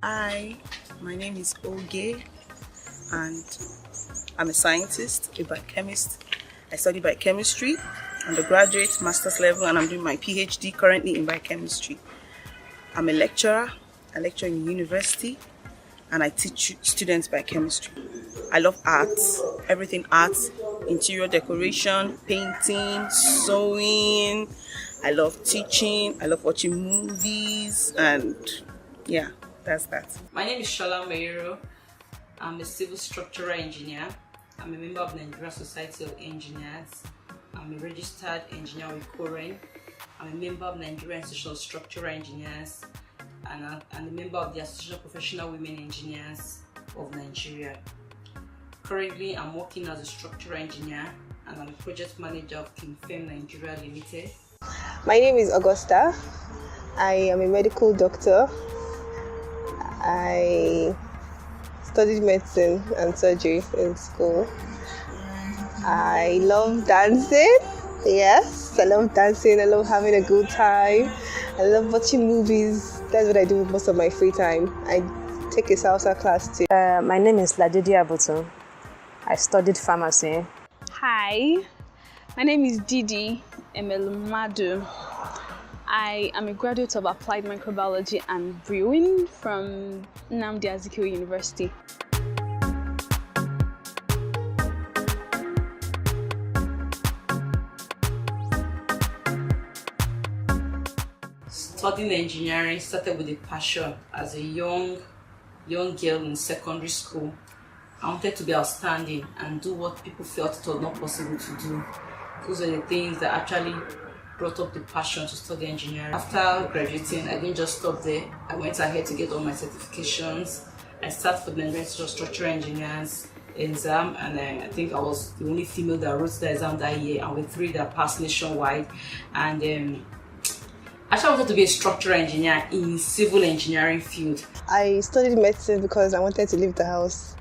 Hi, my name is Oge and I'm a scientist, a biochemist. I study biochemistry, undergraduate, master's level, and I'm doing my PhD currently in biochemistry. I'm a lecturer, I lecture in university, and I teach students biochemistry. I love arts, everything arts, interior decoration, painting, sewing. I love teaching, I love watching movies, and yeah, that's that. My name is Shola Mayero. I'm a civil structural engineer. I'm a member of the Nigerian Society of Engineers. I'm a registered engineer with Koren. I'm a member of Nigerian Institution of Structural Engineers, and I'm a member of the Association of Professional Women Engineers of Nigeria. Currently, I'm working as a structural engineer and I'm a project manager of KingFem Nigeria Limited. My name is Augusta. I am a medical doctor. I studied medicine and surgery in school. I love dancing. Yes, I love dancing. I love having a good time. I love watching movies. That's what I do with most of my free time. I take a salsa class too. My name is Ladidi Abutu. I studied pharmacy. Hi, my name is Didi Emelumadu. I am a graduate of Applied Microbiology and Brewing from Nnamdi Azikiwe University. Studying engineering started with a passion. As a young girl in secondary school, I wanted to be outstanding and do what people felt it was not possible to do. Those are the things that actually brought up the passion to study engineering. After graduating, I didn't just stop there. I went ahead to get all my certifications. I started for the Nigerian Institute of Structural Engineers exam, and I think I was the only female that wrote the exam that year, and with 3 that passed nationwide. And actually, I wanted to be a structural engineer in civil engineering field. I studied medicine because I wanted to leave the house.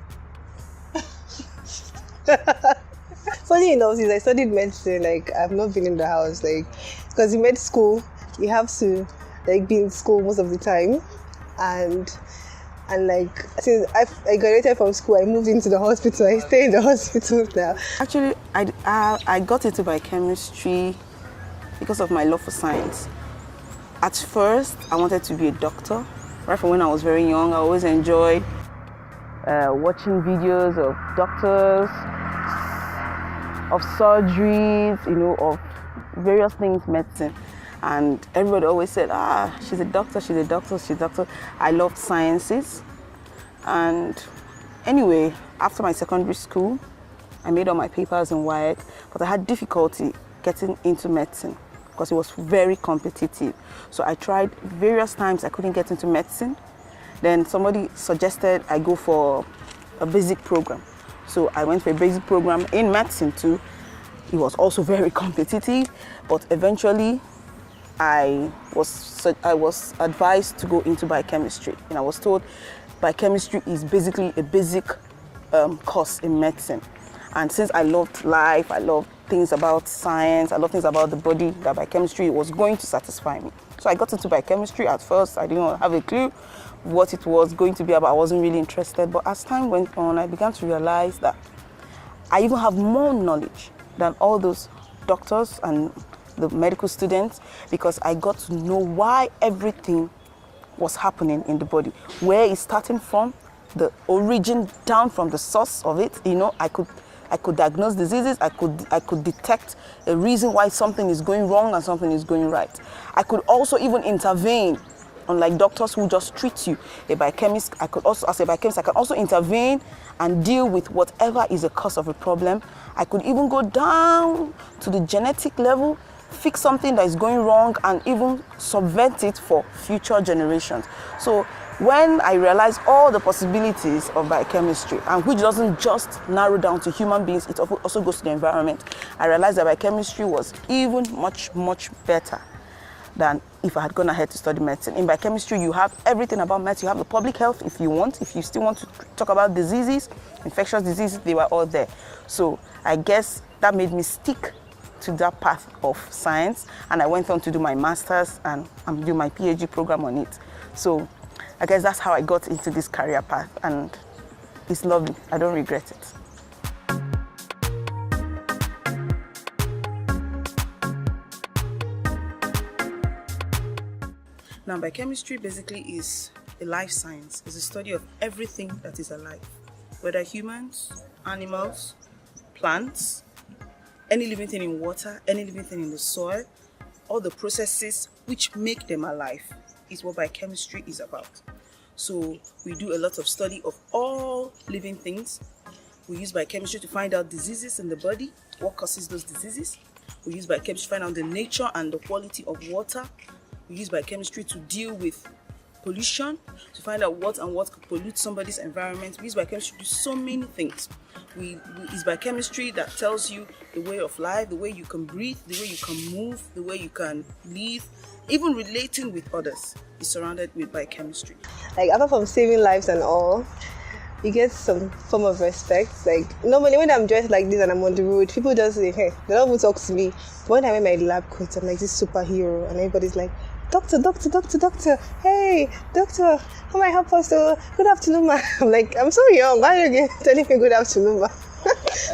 Funny enough, since I studied medicine, I've not been in the house, because in med school, you have to be in school most of the time, and since I graduated from school, I moved into the hospital. I stay in the hospital now. Actually, I got into biochemistry because of my love for science. At first, I wanted to be a doctor. Right from when I was very young, I always enjoyed watching videos of doctors, of surgeries, of various things, medicine. And everybody always said, she's a doctor, she's a doctor, she's a doctor. I loved sciences. And anyway, after my secondary school, I made all my papers in WAEC, but I had difficulty getting into medicine because it was very competitive. So I tried various times, I couldn't get into medicine. Then somebody suggested I go for a basic program. So I went for a basic program in medicine too. It was also very competitive, but eventually I was advised to go into biochemistry. And I was told biochemistry is basically a basic course in medicine. And since I loved life, I loved things about science, I loved things about the body, that biochemistry was going to satisfy me. So I got into biochemistry. At first, I didn't have a clue what it was going to be about. I wasn't really interested. But as time went on, I began to realize that I even have more knowledge than all those doctors and the medical students, because I got to know why everything was happening in the body, where it's starting from, the origin down from the source of it. I could diagnose diseases. I could detect a reason why something is going wrong and something is going right. I could also even intervene, unlike doctors who just treat you. As a biochemist, I can also intervene and deal with whatever is the cause of a problem. I could even go down to the genetic level, fix something that is going wrong, and even subvert it for future generations. So when I realized all the possibilities of biochemistry, and which doesn't just narrow down to human beings, it also goes to the environment, I realized that biochemistry was even much, much better than if I had gone ahead to study medicine. In biochemistry, you have everything about medicine. You have the public health if you still want to talk about diseases, infectious diseases, they were all there. So I guess that made me stick to that path of science, and I went on to do my master's, and I'm doing my PhD program on it. So I guess that's how I got into this career path, and it's lovely. I don't regret it. Now, biochemistry basically is a life science. It's a study of everything that is alive, whether humans, animals, plants, any living thing in water, any living thing in the soil, all the processes which make them alive is what biochemistry is about. So we do a lot of study of all living things. We use biochemistry to find out diseases in the body, what causes those diseases. We use biochemistry to find out the nature and the quality of water. We use biochemistry to deal with pollution, to find out what could pollute somebody's environment. We use biochemistry to do so many things. We use biochemistry that tells you the way of life, the way you can breathe, the way you can move, the way you can live. Even relating with others is surrounded with biochemistry. Like, apart from saving lives and all, you get some form of respect. Like, normally when I'm dressed like this and I'm on the road, people just say, hey, they don't even talk to me. But when I wear my lab coat, I'm like this superhero, and everybody's like, doctor, hey, doctor, how may I help us? Good afternoon, ma. I'm like, I'm so young, why are you telling me good afternoon, ma?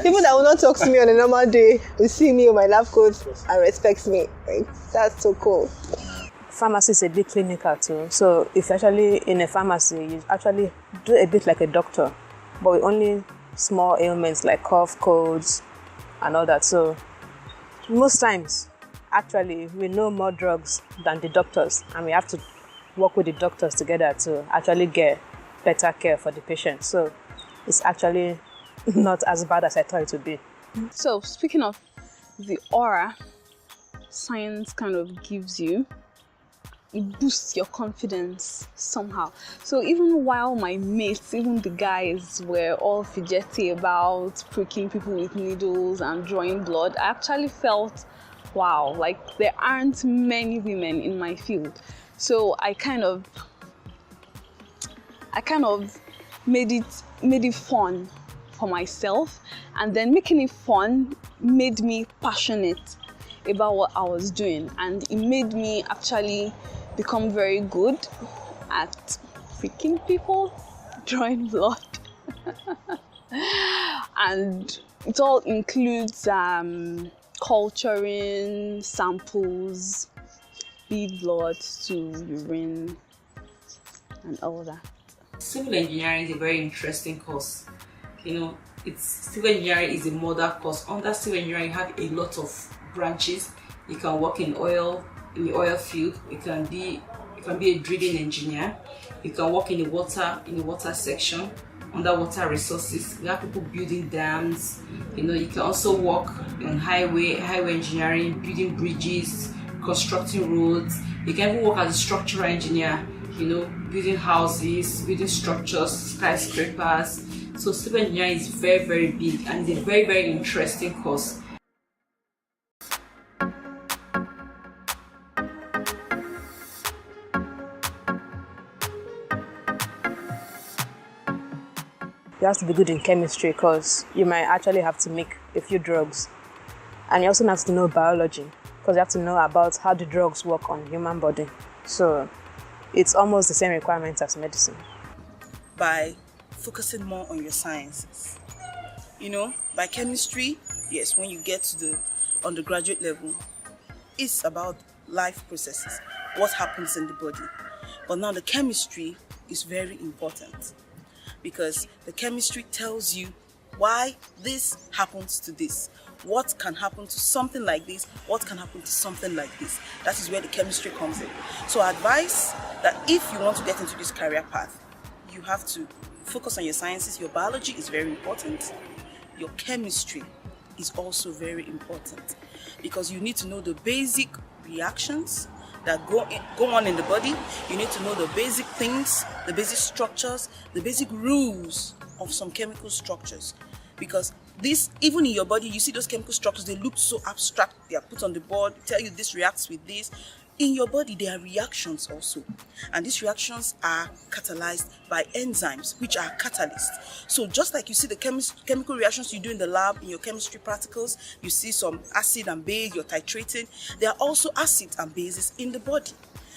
People that will not talk to me on a normal day will see me in my lab coat and respect me. Like, that's so cool. Pharmacy is a bit clinical too. So if you're actually in a pharmacy, you actually do a bit like a doctor, but with only small ailments like cough, colds, and all that. So most times, actually, we know more drugs than the doctors, and we have to work with the doctors together to actually get better care for the patient. So it's actually not as bad as I thought it would be. So speaking of the aura science kind of gives you, it boosts your confidence somehow. So even while my mates, even the guys, were all fidgety about pricking people with needles and drawing blood, I actually felt, wow, like there aren't many women in my field. So I kind of made it fun for myself, and then making it fun made me passionate about what I was doing, and it made me actually become very good at freaking people, drawing blood. And it all includes culturing samples, bead blood to urine and all that. Civil engineering is a very interesting course. Civil engineering is a modern course. Under civil engineering, you have a lot of branches. You can work in the oil field. You can be a drilling engineer. You can work in the water section, underwater resources. We have people building dams. You can also work in highway engineering, building bridges, constructing roads. You can even work as a structural engineer, building houses, building structures, skyscrapers. So civil engineering is very, very big, and it's a very, very interesting course. You have to be good in chemistry because you might actually have to make a few drugs. And you also have to know biology because you have to know about how the drugs work on the human body. So it's almost the same requirements as medicine. By focusing more on your sciences. Biochemistry, yes, when you get to the undergraduate level, it's about life processes, what happens in the body. But now the chemistry is very important, because the chemistry tells you why this happens to this. What can happen to something like this? What can happen to something like this? That is where the chemistry comes in. So I advise that if you want to get into this career path, you have to focus on your sciences. Your biology is very important. Your chemistry is also very important, because you need to know the basic reactions that go on in the body. You need to know the basic things, the basic structures, the basic rules of some chemical structures. Because this, even in your body, you see those chemical structures, they look so abstract. They are put on the board, tell you this reacts with this. In your body, there are reactions also. And these reactions are catalyzed by enzymes, which are catalysts. So just like you see the chemical reactions you do in the lab, in your chemistry practicals, you see some acid and base, you're titrating. There are also acids and bases in the body.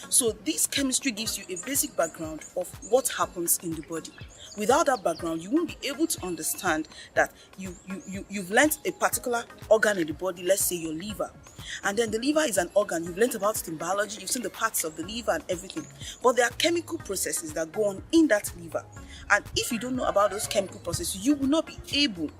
So this chemistry gives you a basic background of what happens in the body. Without that background, you won't be able to understand that you've learnt a particular organ in the body, let's say your liver. And then the liver is an organ. You've learnt about it in biology, you've seen the parts of the liver and everything. But there are chemical processes that go on in that liver. And if you don't know about those chemical processes, you will not be able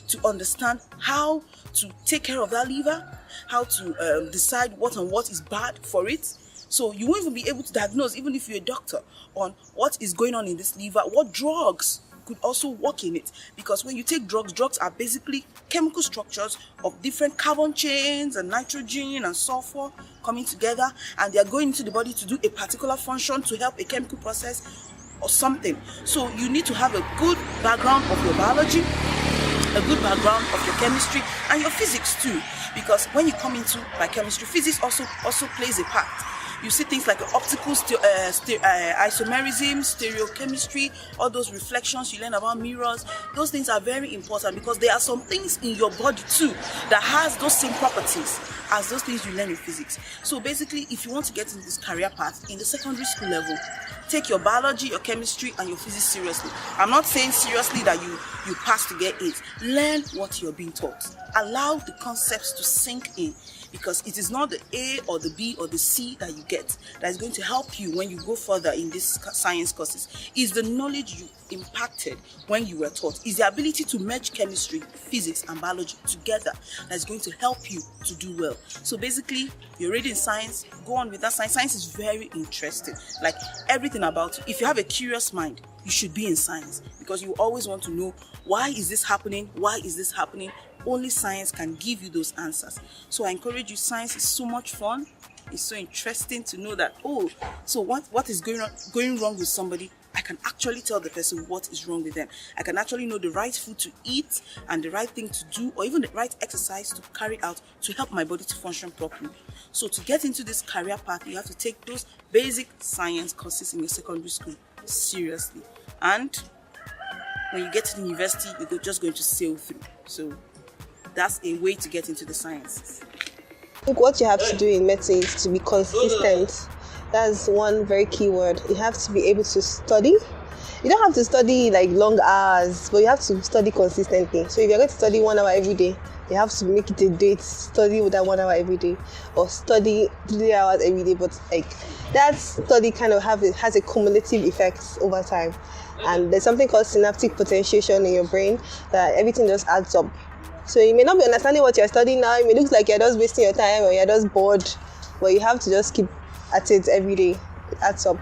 to understand how to take care of that liver, how to decide what and what is bad for it. So you won't even be able to diagnose, even if you're a doctor, on what is going on in this liver, what drugs could also work in it. Because when you take drugs are basically chemical structures of different carbon chains and nitrogen and sulfur coming together, and they are going into the body to do a particular function to help a chemical process or something. So you need to have a good background of your biology, a good background of your chemistry and your physics too. Because when you come into biochemistry, physics also plays a part. You see things like optical isomerism, stereochemistry, all those reflections you learn about mirrors. Those things are very important because there are some things in your body too that has those same properties as those things you learn in physics. So basically, if you want to get into this career path in the secondary school level, take your biology, your chemistry, and your physics seriously. I'm not saying seriously that you pass to get it. Learn what you're being taught. Allow the concepts to sink in, because it is not the A or the B or the C that you get that is going to help you when you go further in these science courses. It's the knowledge you impacted when you were taught. It's the ability to merge chemistry, physics, and biology together that is going to help you to do well. So basically, you're reading science, go on with that science. Science is very interesting. Like everything about it. If you have a curious mind, you should be in science, because you always want to know, why is this happening? Why is this happening? Only science can give you those answers. So I encourage you, science is so much fun. It's so interesting to know that, so what is going wrong with somebody, I can actually tell the person what is wrong with them. I can actually know the right food to eat and the right thing to do, or even the right exercise to carry out to help my body to function properly. So to get into this career path, you have to take those basic science courses in your secondary school seriously. And when you get to the university, you're just going to sail through. So that's a way to get into the sciences. I think what you have to do in medicine is to be consistent. That's one very key word. You have to be able to study. You don't have to study like long hours, but you have to study consistently. So if you're going to study 1 hour every day, you have to make it a date, study with that 1 hour every day, or study 3 hours every day. But like that study kind of has a cumulative effect over time. And there's something called synaptic potentiation in your brain that everything just adds up. So you may not be understanding what you're studying now. It may look like you're just wasting your time or you're just bored, but you have to just keep at it every day. It adds up.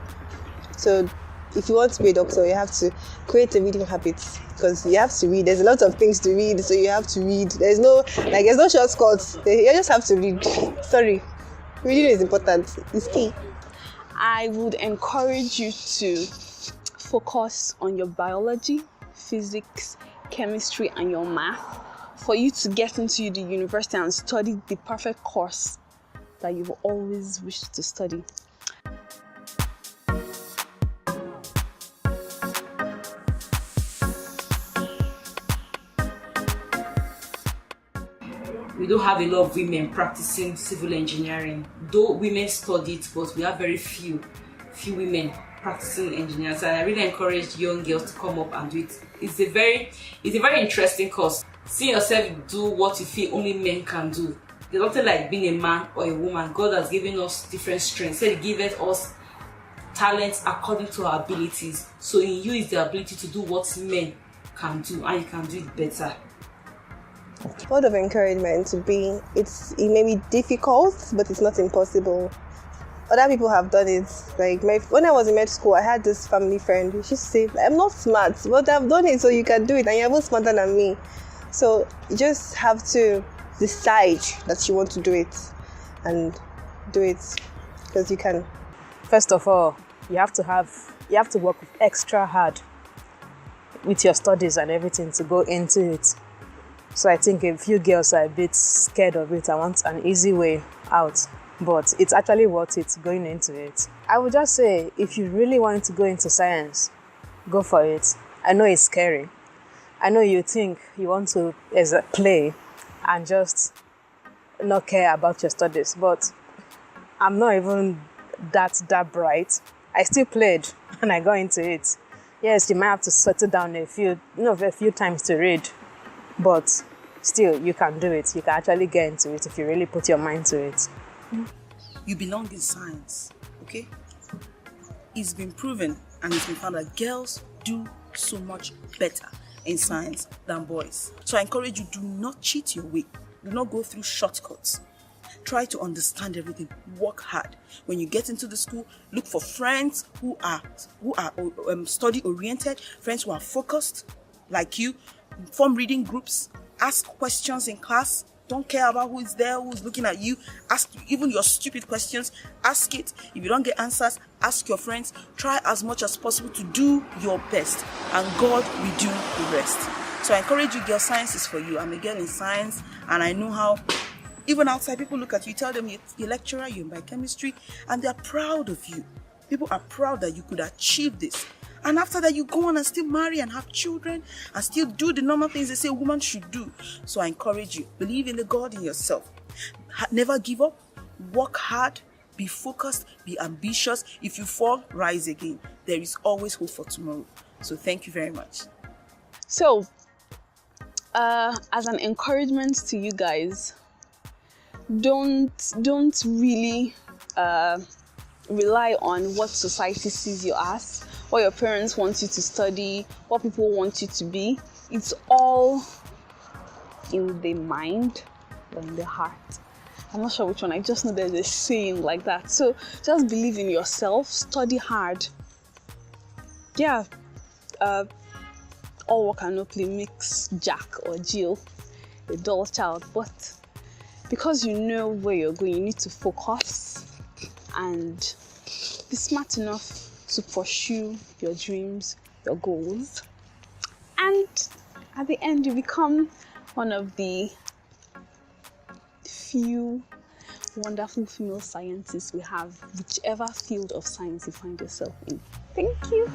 So if you want to be a doctor, you have to create a reading habit, because you have to read. There's a lot of things to read, so you have to read. There's no shortcuts. You just have to read. Sorry, reading is important. It's key. I would encourage you to focus on your biology, physics, chemistry, and your math for you to get into the university and study the perfect course that you've always wished to study. We don't have a lot of women practicing civil engineering. Though women study it, but we have very few women practicing engineers. And I really encourage young girls to come up and do it. It's a very interesting course. See yourself do what you feel only men can do. There's nothing like being a man or a woman. God has given us different strengths. He giveth us talents according to our abilities. So in you is the ability to do what men can do, and you can do it better. Word of encouragement to be, it may be difficult, but it's not impossible. Other people have done it. Like when I was in med school, I had this family friend. She used to say, I'm not smart, but I've done it, so you can do it, and you're even smarter than me. So you just have to decide that you want to do it, and do it, because you can. First of all, you have to work extra hard with your studies and everything to go into it. So I think a few girls are a bit scared of it and want an easy way out, but it's actually worth it going into it. I would just say, if you really want to go into science, go for it. I know it's scary. I know you think you want to play and just not care about your studies, but I'm not even that bright, I still played and I got into it. Yes, you might have to settle down a few times to read, but still you can do it. You can actually get into it if you really put your mind to it. You belong in science, okay? It's been proven and it's been found that girls do so much better in science than boys. So I encourage you, do not cheat your way. Do not go through shortcuts. Try to understand everything. Work hard. When you get into the school, look for friends who are study oriented, friends who are focused like you. Form reading groups. Ask questions in class. Don't care about who is there, who's looking at you. Ask even your stupid questions. Ask it. If you don't get answers, ask your friends. Try as much as possible to do your best, and God will do the rest. So I encourage you, girl, science is for you. I'm a girl in science, and I know how even outside people look at you, tell them you're a lecturer, you're in biochemistry, and they're proud of you. People are proud that you could achieve this. And after that, you go on and still marry and have children and still do the normal things they say a woman should do. So I encourage you, believe in the God in yourself. Never give up. Work hard. Be focused. Be ambitious. If you fall, rise again. There is always hope for tomorrow. So thank you very much. So, as an encouragement to you guys, don't really rely on what society sees you as, what your parents want you to study, what people want you to be. It's all in the mind or in the heart. I'm not sure which one. I just know there's a saying like that. So just believe in yourself, study hard. Yeah, all work and no play makes Jack or Jill a dull child, but because you know where you're going, you need to focus and be smart enough to pursue your dreams, your goals. And at the end, you become one of the few wonderful female scientists we have, whichever field of science you find yourself in. Thank you.